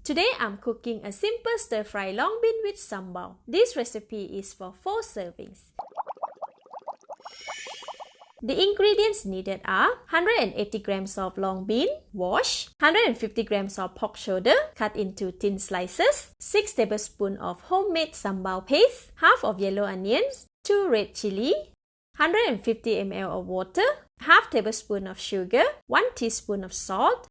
Today I'm cooking a simple stir-fry long bean with sambal. This recipe is for 4 servings. The ingredients needed are 180 grams of long bean, washed, 150 grams of pork shoulder, cut into thin slices, 6 tablespoons of homemade sambal paste, half of yellow onions, 2 red chili, 150 ml of water, half tablespoon of sugar, 1 teaspoon of salt,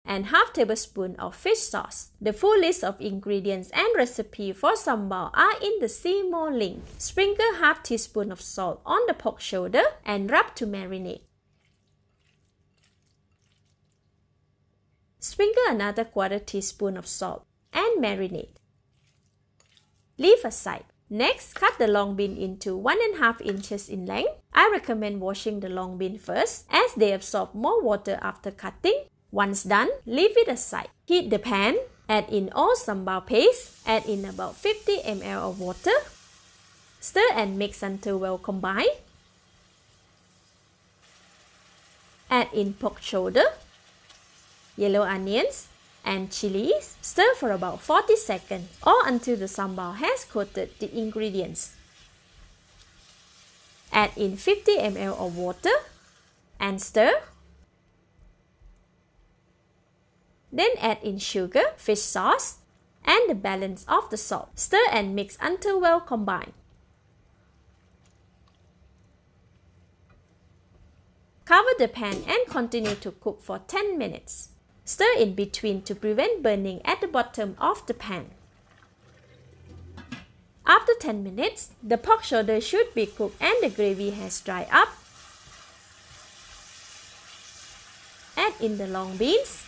and half tablespoon of fish sauce. The full list of ingredients and recipe for sambal are in the See More link. Sprinkle half teaspoon of salt on the pork shoulder and rub to marinate. Sprinkle another quarter teaspoon of salt and marinate. Leave aside. Next, cut the long bean into 1.5 inches in length. I recommend washing the long bean first as they absorb more water after cutting. Once done, leave it aside. Heat the pan, add in all sambal paste, add in about 50 ml of water. Stir and mix until well combined. Add in pork shoulder, yellow onions, and chilies. Stir for about 40 seconds or until the sambal has coated the ingredients. Add in 50 ml of water and stir. Then add in sugar, fish sauce, and the balance of the salt. Stir and mix until well combined. Cover the pan and continue to cook for 10 minutes. Stir in between to prevent burning at the bottom of the pan. After 10 minutes, the pork shoulder should be cooked and the gravy has dried up. Add in the long beans.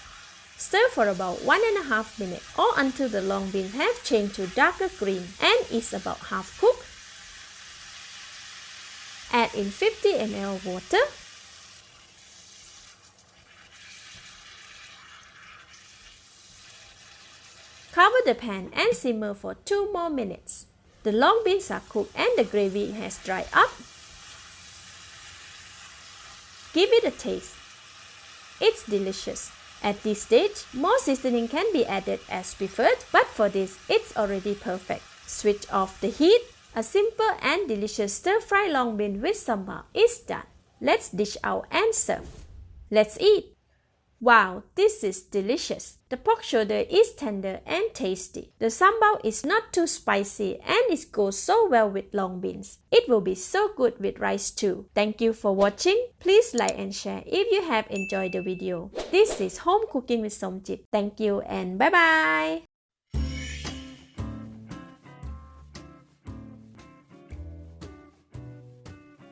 Stir for about 1.5 minutes or until the long beans have changed to darker green and is about half cooked. Add in 50 ml of water. Cover the pan and simmer for 2 more minutes. The long beans are cooked and the gravy has dried up. Give it a taste. It's delicious. At this stage, more seasoning can be added as preferred, but for this, it's already perfect. Switch off the heat. A simple and delicious stir-fry long bean with sambal is done. Let's dish out and serve. Let's eat. Wow, this is delicious. The pork shoulder is tender and tasty. The sambal is not too spicy and it goes so well with long beans. It will be so good with rice too. Thank you for watching. Please like and share if you have enjoyed the video. This is Home Cooking with Somjit. Thank you and bye-bye.